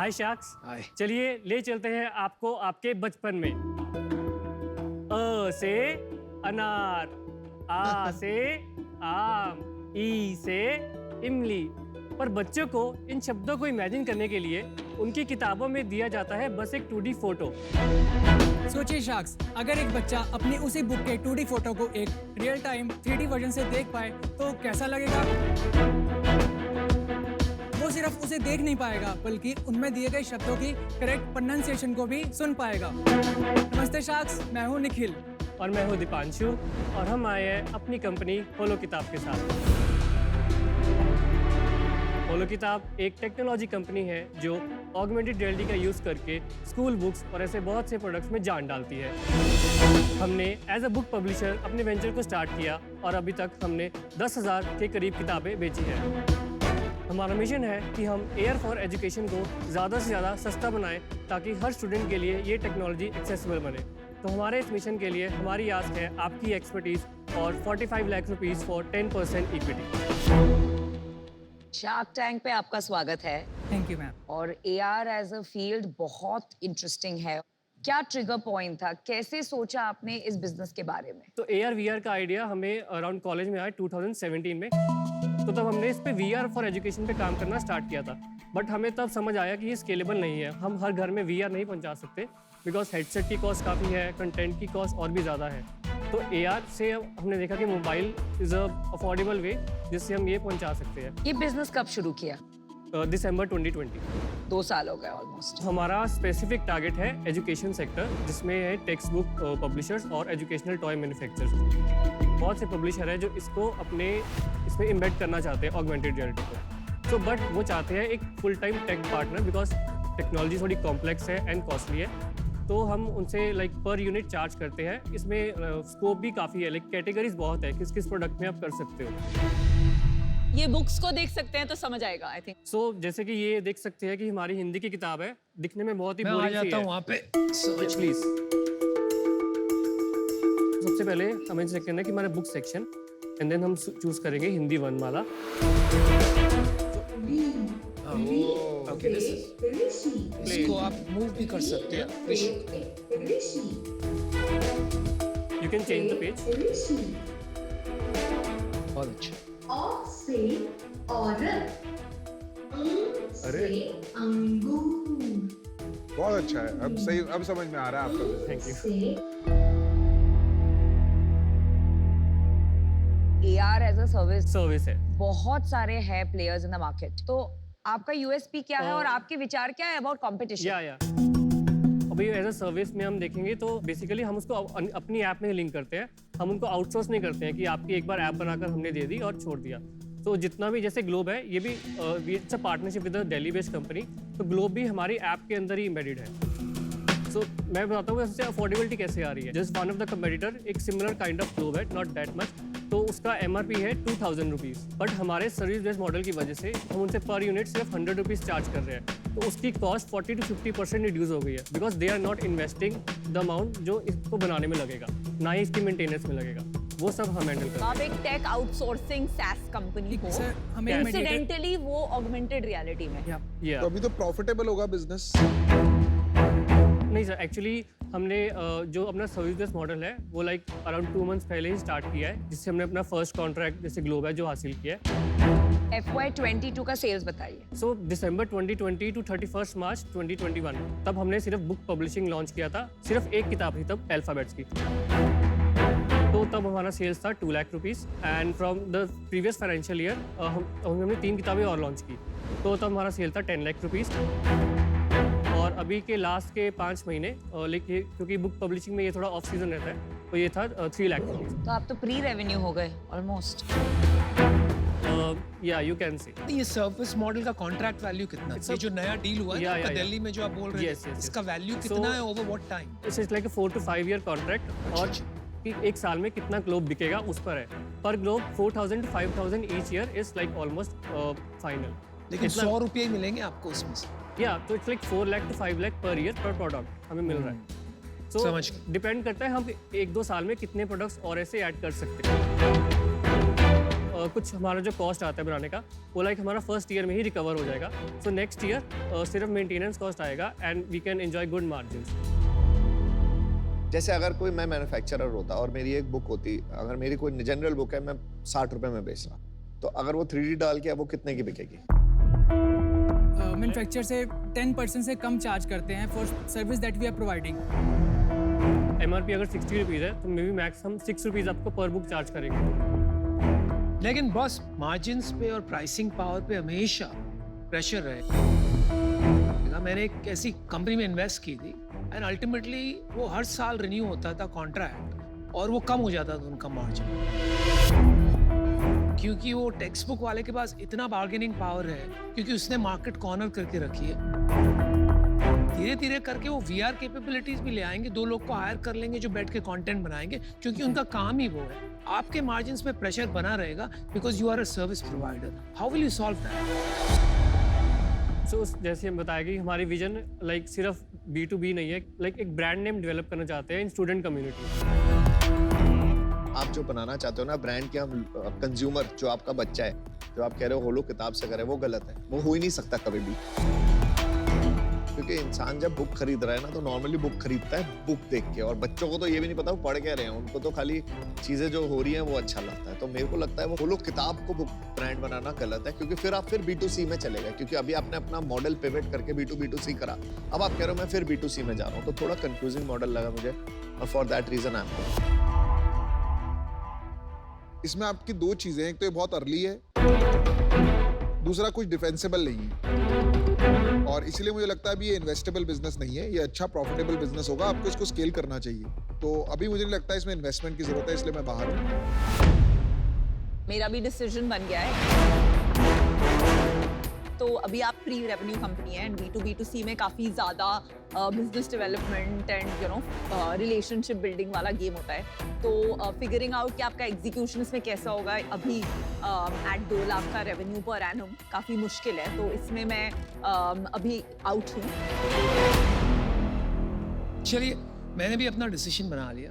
हाय sacks. हाय। चलिए ले चलते हैं आपको आपके बचपन में। अ से अनार, आ से आम, ई से इमली। पर बच्चों को इन शब्दों को इमेजिन करने के लिए उनकी किताबों में दिया जाता है बस एक 2D फोटो। सोचिए शख्स, अगर एक बच्चा अपनी उसी बुक के 2D फोटो को एक रियल टाइम 3D वर्जन से देख पाए तो कैसा लगेगा? वो सिर्फ उसे देख नहीं पाएगा बल्कि उनमें दिए गए शब्दों की करेक्ट प्रोनाउंसिएशन को भी सुन पाएगा। नमस्ते शख्स, मैं हूँ निखिल। और मैं हूँ दीपांशु और हम आए हैं अपनी कंपनी होलो किताब के साथ। होलो किताब एक टेक्नोलॉजी कंपनी है जो ऑगमेंटेड रियलिटी का यूज़ करके स्कूल बुक्स और ऐसे बहुत से प्रोडक्ट्स में जान डालती है। हमने एज अ बुक पब्लिशर अपने वेंचर को स्टार्ट किया और अभी तक हमने 10,000 के करीब किताबें बेची हैं। हमारा मिशन है कि हम एयर फॉर एजुकेशन को ज़्यादा से ज़्यादा सस्ता बनाएं ताकि हर स्टूडेंट के लिए ये टेक्नोलॉजी एक्सेसिबल बने। तो हमारे इस मिशन के लिए हमारी आस्क है आपकी एक्सपर्टीज़ और 45 lakh rupees for 10% equity. Shark tank पे आपका स्वागत है। Thank you ma'am. और एआर एज अ फील्ड बहुत इंटरेस्टिंग है। क्या ट्रिगर पॉइंट था, कैसे सोचा आपने इस बिजनेस के बारे में? तो AR VR का आइडिया हमें अराउंड कॉलेज में आया 2017 में। तो तब हमने इस पे VR फॉर एजुकेशन पे काम करना स्टार्ट किया था। बट हमें तब समझ आया कि ये स्केलेबल नहीं है। हम हर घर में VR नहीं पहुंचा सकते बिकॉज हेडसेट की कॉस्ट काफ़ी है, कंटेंट की कॉस्ट और भी ज़्यादा है। तो AR से हमने देखा कि मोबाइल इज़ अ अफोर्डेबल वे जिससे हम ये पहुंचा सकते हैं। ये बिजनेस कब शुरू किया? दिसंबर 2020। 2 साल हो गए ऑलमोस्ट। हमारा स्पेसिफिक टारगेट है एजुकेशन सेक्टर, जिसमें है टेक्स्ट बुक पब्लिशर्स और एजुकेशनल टॉय मैन्युफैक्चरर्स। बहुत से पब्लिशर हैं जो इसको अपने इसमें इम्बेड करना चाहते हैं ऑगमेंटेड रियलिटी को। तो बट वो चाहते हैं एक full time tech partner because technology थोड़ी कॉम्प्लेक्स है एंड कॉस्टली है। तो हम उनसे लाइक पर यूनिट चार्ज करते हैं। इसमें स्कोप भी काफ़ी है, लाइक कैटेगरीज बहुत है, किस किस प्रोडक्ट में आप कर सकते हो। ये बुक्स को देख सकते हैं तो समझ आएगा आई थिंक। सो जैसे कि ये देख सकते हैं कि हमारी हिंदी की किताब है, दिखने में बहुत ही मैं आ बोरिंग सी जाता है। हूँ वहाँ पे। प्लीज सबसे पहले हमें चेक करना है कि हमारा बुक सेक्शन एंड देन हम चूज करेंगे हिंदी वर्णमाला। ओके, इसको आप मूव भी कर सकते हैं। You can change the page. बहुत अच्छा। औ से औरत, अरे अंगूर, बहुत अच्छा है। अब सही, अब समझ में आ रहा है आपका। Thank you. से एआर एज अ सर्विस है। बहुत सारे हैं प्लेयर्स इन द मार्केट। तो आपका यूएसपी क्या है और आपके विचार क्या है अबाउट कंपटीशन? या अभी एज अ सर्विस में हम देखेंगे तो बेसिकली हम उसको अपनी ऐप में लिंक करते हैं। हम उनको आउटसोर्स नहीं करते हैं कि आपकी एक बार ऐप बनाकर हमने दे दी और छोड़ दिया। तो जितना भी जैसे ग्लोब है, ये भी it's a partnership with a Delhi based company. तो ग्लोब भी हमारी ऐप के अंदर ही एम्बेडेड है। सो मैं बताता हूँ उससे अफोर्डेबिलिटी कैसे आ रही है। Just one of the competitor एक सिमिलर काइंड ऑफ ग्लोब है, नॉट दैट मच। तो उसका MRP है 2000 रुपीज़। बट हमारे सर्विस बेस्ड मॉडल की वजह से हम उनसे पर यूनिट सिर्फ 100 रुपीज़ चार्ज कर रहे हैं। तो उसकी कॉस्ट 40 to 50% रिड्यूस हो गई है because they are not investing the amount जो इसको बनाने में लगेगा, ना ही इसकी मेंटेनेंस में लगेगा। वो सब हम हैंडल कर रहे हैं। आप एक टेक आउटसोर्सिंग सैस कंपनी को सर, हमें इंसिडेंटली वो ऑगमेंटेड रियलिटी में Yeah. तो अभी तो प्रॉफिटेबल होगा बिजनेस। नहीं सर, एक्चुअली हमने जो अपना सर्विस बेस्ड मॉडल है वो लाइक अराउंड 2 मंथ्स पहले ही स्टार्ट किया है, जिससे हमने अपना फर्स्ट कॉन्ट्रैक्ट जैसे ग्लोब है जो हासिल किया है। FY22 का सेल्स बताइए। सो दिसंबर 2020 टू 31 मार्च 2021 तब हमने सिर्फ बुक पब्लिशिंग लॉन्च किया था। सिर्फ एक किताब थी तब अल्फाबेट्स की। तो तब हमारा सेल्स था 2 lakh rupees and from the previous financial year हमने 3 किताबें और लॉन्च की। तो तब हमारा सेल था 10 लाख रुपीज़। और अभी के लास्ट के 5 महीने लेकिन क्योंकि बुक पब्लिशिंग में ये थोड़ा ऑफ सीजन रहता है तो ये था 3 लाख रुपीज़। तो आप तो प्री रेवेन्यू हो गए ऑलमोस्ट। या यू कैन से। ये सर्विस मॉडल का कॉन्ट्रैक्ट वैल्यू कितना है? ये जो नया डील हुआ है Yeah, ना, आपका yeah, दिल्ली में जो आप बोल रहे Yes, हैं, yes, इसका yes. वैल्यू So- कितना है over what time? It's like 4 to 5 year contract और कि एक साल में कितना ग्लोब बिकेगा उस पर है। पर globe 4000 to 5000 each year is like almost final. लेकिन 100 रुपये ही मिलेंगे आपको उसमें से। या तो it's like 4 lakh to 5 lakh per year पर प्रोडक्ट हमें मिल रहा है। सो समझ गया। डिपेंड करता है हम 1-2 साल में कितने प्रोडक्ट्स और ऐसे ऐड कर सकते हैं। कुछ हमारा जो कॉस्ट आता है बनाने का वो लाइक हमारा फर्स्ट ईयर में ही रिकवर हो जाएगा. सो नेक्स्ट ईयर सिर्फ मेंटेनेंस कॉस्ट आएगा and we can enjoy good margins. जैसे अगर कोई मैं मैन्युफैक्चरर होता और मेरी एक बुक होती, अगर मेरी कोई जनरल बुक है, मैं 60 रुपए में बेच रहा, तो अगर वो 3D डाल के वो कितने की बिकेगी? मैन्युफैक्चर से 10% से कम चार्ज करते हैं for service that we are providing. MRP अगर 60 रुपीज़ है तो मे बी मैक्स हम 6 रुपीज़ आपको पर बुक चार्ज करेंगे. लेकिन बॉस मार्जिन्स पे और प्राइसिंग पावर पे हमेशा प्रेशर रहेगा. मैंने एक ऐसी कंपनी में इन्वेस्ट की थी एंड अल्टीमेटली वो हर साल रिन्यू होता था कॉन्ट्रैक्ट और वो कम हो जाता था उनका मार्जिन, क्योंकि वो टेक्स्ट बुक वाले के पास इतना बार्गेनिंग पावर है, क्योंकि उसने मार्केट कॉर्नर करके रखी है. धीरे धीरे करके वो VR कैपेबिलिटीज भी ले आएंगे, 2 लोग को हायर कर लेंगे जो बैठ के कंटेंट बनाएंगे, क्योंकि उनका काम ही वो है. आपके मार्जिन्स में प्रेशर बना रहेगा because you are a service provider. How will you solve that? So जैसे हम बताया कि हमारी विजन लाइक सिर्फ B2B नहीं है, लाइक एक ब्रांड नेम डेवलप करना चाहते हैं इन स्टूडेंट कम्युनिटी. आप जो बनाना चाहते हो ना ब्रांड के, हम कंज्यूमर जो आपका बच्चा है, जो आप कह रहे हो होलो किताब से करे, वो गलत है. वो हो ही नहीं सकता कभी भी, क्योंकि इंसान जब बुक खरीद रहा है ना तो नॉर्मली बुक खरीदता है बुक देख के, और बच्चों को तो ये भी नहीं पता वो पढ़ क्या रहे हैं, उनको तो खाली चीजें जो हो रही हैं वो अच्छा लगता है. तो मेरे को लगता है वो होलो किताब को बुक ब्रांड बनाना गलत है, क्योंकि फिर आप B2C में चले गए, क्योंकि अभी आपने अपना मॉडल पिवट करके B2B2C करा, अब आप कह रहे हो मैं फिर B2C में जा रहा हूँ, तो थोड़ा कंफ्यूजिंग मॉडल लगा मुझे, और for that reason I am. इसमें आपकी 2 चीजें हैं, एक तो ये बहुत अर्ली है, दूसरा कुछ डिफेंसिबल नहीं है, और इसीलिए मुझे लगता है अभी ये इन्वेस्टेबल बिजनेस नहीं है, ये अच्छा प्रॉफिटेबल बिजनेस होगा, आपको इसको स्केल करना चाहिए. तो अभी मुझे नहीं लगता है इसमें इन्वेस्टमेंट की जरूरत है, इसलिए मैं बाहर हूँ. मेरा भी डिसीजन बन गया है. तो अभी आप प्री रेवेन्यू कंपनी है एंड B2B2C में काफ़ी ज़्यादा business development and you know relationship building वाला गेम होता है. तो फिगरिंग आउट कि आपका एग्जीक्यूशन इसमें कैसा होगा अभी एट 2 लाख का रेवेन्यू पर एनम काफ़ी मुश्किल है. तो इसमें मैं अभी आउट हूँ. चलिए, मैंने भी अपना डिसीजन बना लिया.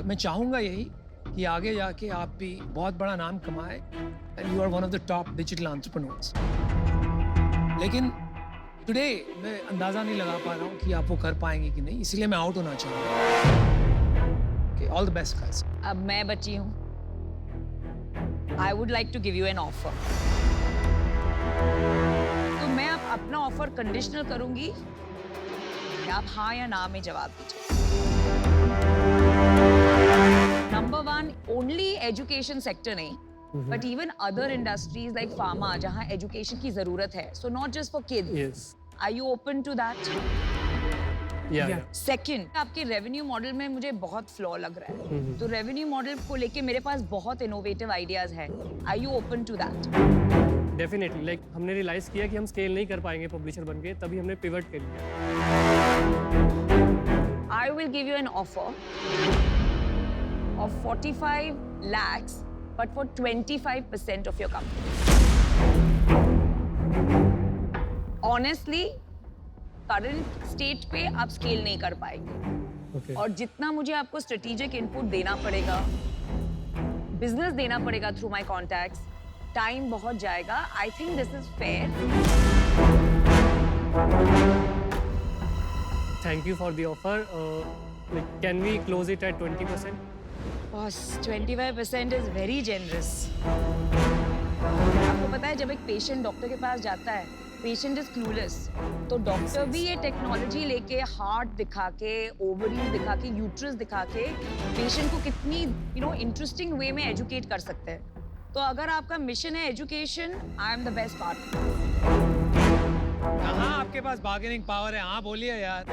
मैं चाहूँगा यही कि आगे जाके आप भी बहुत बड़ा नाम कमाए and you are one of the top digital entrepreneurs. लेकिन टुडे मैं अंदाज़ा नहीं लगा पा रहा हूँ कि आप वो कर पाएंगे कि नहीं, इसलिए मैं आउट होना चाहूँगा. All the best guys. अब मैं बची हूँ. I would like to give you an offer. तो मैं अब अपना ऑफर कंडीशनल करूंगी कि आप हाँ या ना में जवाब दीजिए. नंबर 1, ओनली एजुकेशन सेक्टर नहीं, but even other industries like pharma जहाँ एजुकेशन की जरूरत है. So not just for kids. Yes. Are you open to that? Yeah. Second, आपके रेवेन्यू मॉडल में मुझे बहुत फ्लॉ लग रहा है. तो रेवेन्यू मॉडल को लेके मेरे पास बहुत इनोवेटिव आइडियाज है. Are you open to that? Definitely, like हमने रियलाइज किया कि हम स्केल नहीं कर पाएंगे पब्लिशर बन के, तभी हमने पिवट कर लिया. I will give you an offer of 45 lakhs, but for 25% of your company. Honestly, current state पे आप scale नहीं कर पाएंगे. Okay. और जितना मुझे आपको strategic input देना पड़ेगा, business देना पड़ेगा through my contacts, time बहुत जाएगा. I think this is fair. Thank you for the offer. Like, can we close it at 20%? Boss, 25% is very generous. आपको पता है जब एक पेशेंट डॉक्टर के पास जाता है, पेशेंट इज क्लूलेस, तो डॉक्टर भी ये टेक्नोलॉजी लेके हार्ट दिखा के, ओवरीज दिखा के, यूट्रस दिखा के पेशेंट को कितनी इंटरेस्टिंग वे में एजुकेट कर सकते हैं. तो अगर आपका मिशन है education, I am the best partner. कहाँ आपके पास बार्गेनिंग पावर है? हाँ बोलिए यार.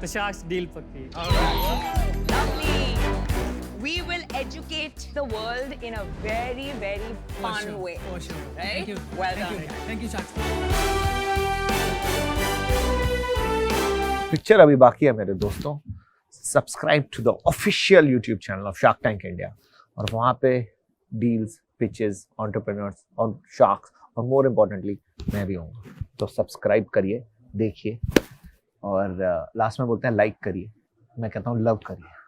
तो शार्क्स डील पक्की. Lovely. We will educate the world in a very, very fun way. For sure. Right? Thank you. Well Thank done. you. Thank you, Shakti. Picture अभी बाकी है मेरे दोस्तों. Subscribe to the official YouTube channel of Shark Tank India, और वहाँ पे deals, pitches, entrepreneurs और sharks, और मोर इम्पोर्टेंटली मैं भी हूँ. तो सब्सक्राइब करिए, देखिए, और लास्ट में बोलते हैं लाइक करिए, मैं कहता हूँ लव करिए.